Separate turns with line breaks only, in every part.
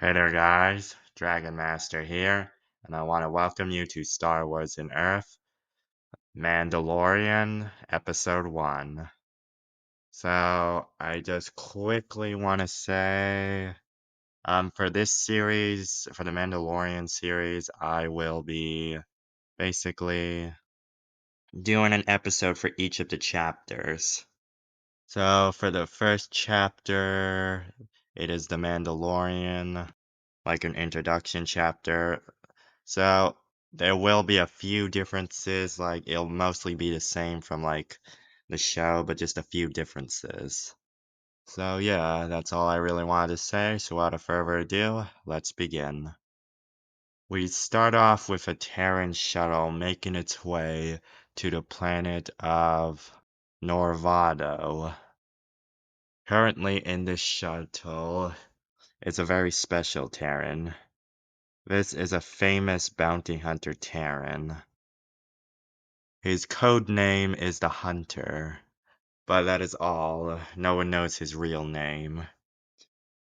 Hey there, guys. Dragon Master here, and I want to welcome you to Star Wars in Earth, Mandalorian, Episode 1. So, I just quickly want to say, for this series, for the Mandalorian series, I will be basically doing an episode for each of the chapters. So, for the first chapter, it is The Mandalorian, like an introduction chapter. So there will be a few differences, like it'll mostly be the same from like the show, but just a few differences. So yeah, that's all I really wanted to say. So without further ado, let's begin. We start off with a Terran shuttle making its way to the planet of Norvado. Currently in this shuttle is a very special Terran. This is a famous bounty hunter Terran. His code name is the Hunter, but that is all. No one knows his real name.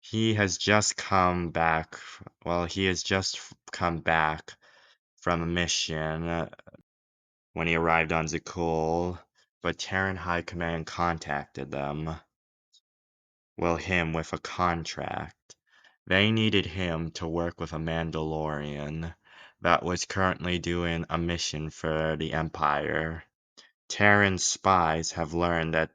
He has just come back. Well, he has just come back from a mission when he arrived on Zakul, but Terran High Command contacted them. Well, him with a contract. They needed him to work with a Mandalorian that was currently doing a mission for the Empire. Terran spies have learned that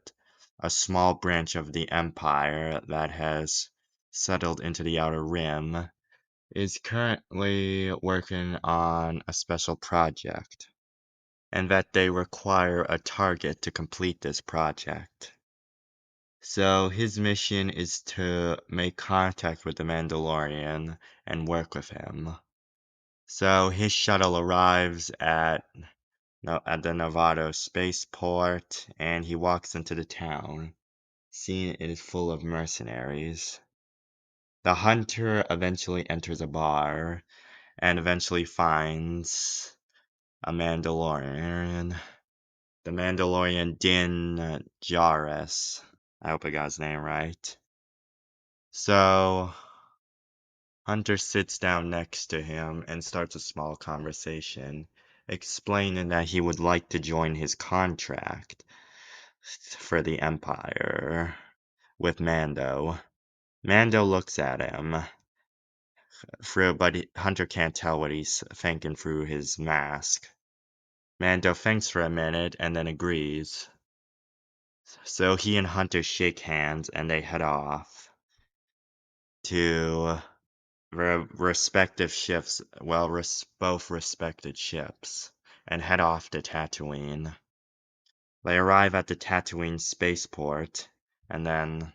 a small branch of the Empire that has settled into the Outer Rim is currently working on a special project, and that they require a target to complete this project. So his mission is to make contact with the Mandalorian and work with him. So his shuttle arrives at the Novato spaceport, and he walks into the town, seeing it is full of mercenaries. The hunter eventually enters a bar and eventually finds a Mandalorian. The Mandalorian Din Djarin. I hope I got his name right. So, Hunter sits down next to him and starts a small conversation, explaining that he would like to join his contract for the Empire with Mando. Mando looks at him, but Hunter can't tell what he's thinking through his mask. Mando thinks for a minute and then agrees. So he and Hunter shake hands and they head off to their respective ships, well, both respected ships, and head off to Tatooine. They arrive at the Tatooine spaceport and then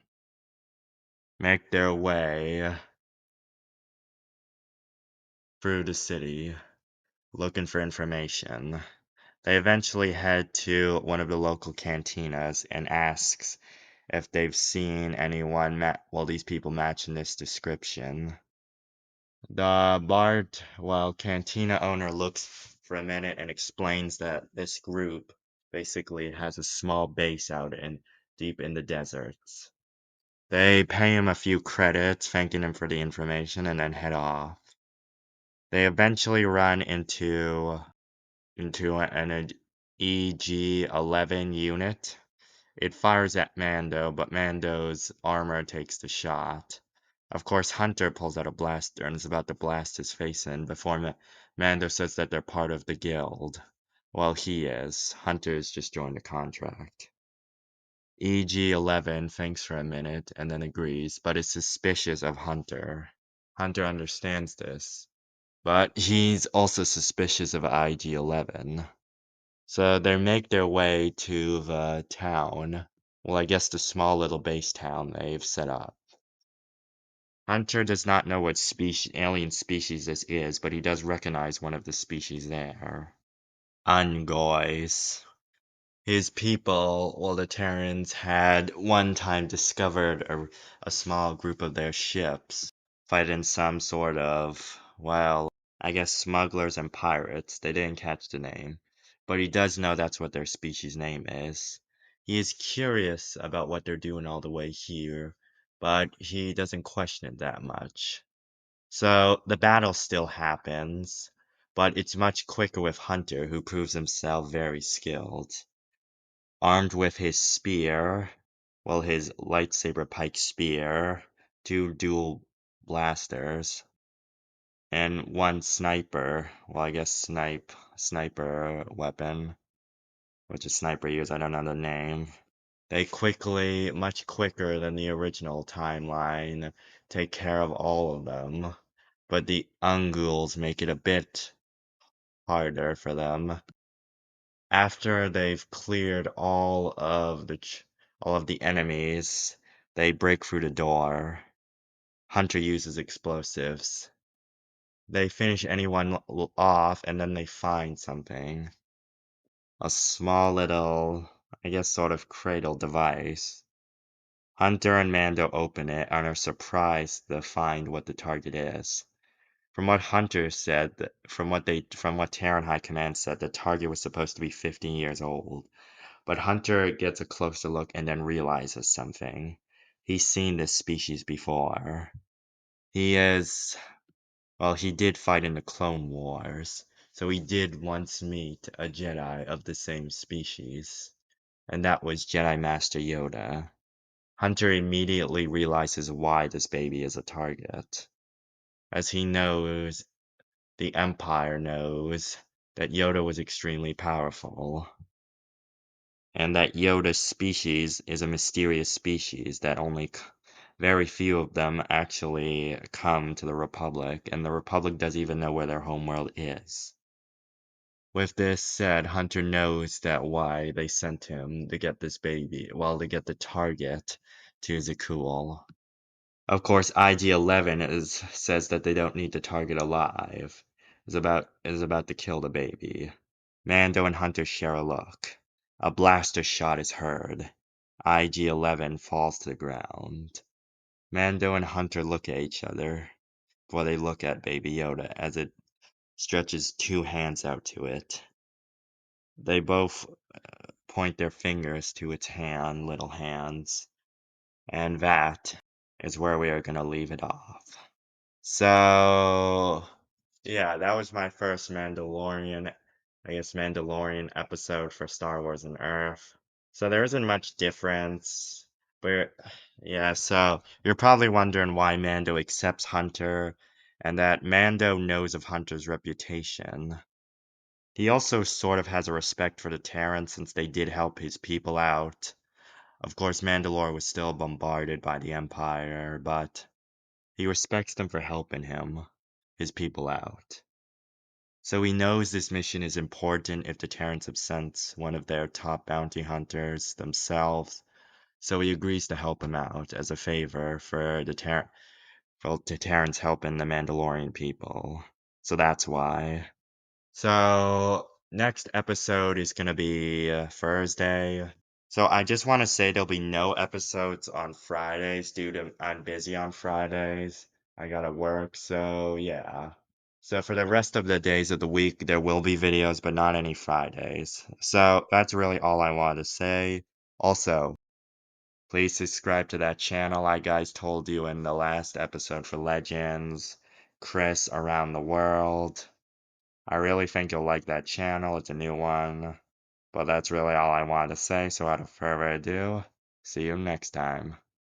make their way through the city looking for information. They eventually head to one of the local cantinas and asks if they've seen anyone these people matching this description. The cantina owner looks for a minute and explains that this group basically has a small base out deep in the deserts. They pay him a few credits, thanking him for the information, and then head off. They eventually run into an EG-11 unit. It fires at Mando, but Mando's armor takes the shot. Of course, Hunter pulls out a blaster and is about to blast his face in before Mando says that they're part of the guild. Well, he is. Hunter's just joined the contract. EG-11 thinks for a minute and then agrees, but is suspicious of Hunter. Hunter understands this, but he's also suspicious of IG-11. So they make their way to the town. Well, I guess the small little base town they've set up. Hunter does not know what alien species this is, but he does recognize one of the species there. Ungoys. His people, well, the Terrans, had one time discovered a small group of their ships fighting some sort of, well, I guess smugglers and pirates. They didn't catch the name, but he does know that's what their species name is. He is curious about what they're doing all the way here, but he doesn't question it that much. So the battle still happens, but it's much quicker with Hunter, who proves himself very skilled. Armed with his spear, well, his lightsaber pike spear, two dual blasters, and one sniper, well, I guess sniper weapon, which a sniper use, I don't know the name. They quickly, much quicker than the original timeline, take care of all of them, but the Ungouls make it a bit harder for them. After they've cleared all of the enemies, they break through the door. Hunter uses explosives. They finish anyone off, and then they find something. A small little, I guess, sort of cradle device. Hunter and Mando open it and are surprised to find what the target is. From what Hunter said, from what Terran High Command said, the target was supposed to be 15 years old. But Hunter gets a closer look and then realizes something. He's seen this species before. He is, well, he did fight in the Clone Wars, so he did once meet a Jedi of the same species, and that was Jedi Master Yoda. Hunter immediately realizes why this baby is a target, as he knows, the Empire knows, that Yoda was extremely powerful, and that Yoda's species is a mysterious species that only very few of them actually come to the Republic, and the Republic doesn't even know where their homeworld is. With this said, Hunter knows that why they sent him to get this baby, well, to get the target to Zakul. Of course, IG-11 says that they don't need the target alive. Is about to kill the baby. Mando and Hunter share a look. A blaster shot is heard. IG-11 falls to the ground. Mando and Hunter look at each other before they look at Baby Yoda as it stretches two hands out to it. They both point their fingers to its little hands, and that is where we are going to leave it off. So, yeah, that was my first Mandalorian episode for Star Wars and Earth. So there isn't much difference, but yeah, so you're probably wondering why Mando accepts Hunter, and that Mando knows of Hunter's reputation. He also sort of has a respect for the Terrans since they did help his people out. Of course, Mandalore was still bombarded by the Empire, but he respects them for helping his people out. So he knows this mission is important if the Terrans have sent one of their top bounty hunters themselves, so he agrees to help him out as a favor for the Terrans helping the Mandalorian people. So that's why. So next episode is gonna be Thursday. So I just want to say there'll be no episodes on Fridays due to I'm busy on Fridays. I gotta work, so yeah. So for the rest of the days of the week, there will be videos, but not any Fridays. So that's really all I wanted to say. Also, please subscribe to that channel I guys told you in the last episode for Legends, Chris Around the World. I really think you'll like that channel. It's a new one. But that's really all I wanted to say, so without further ado, see you next time.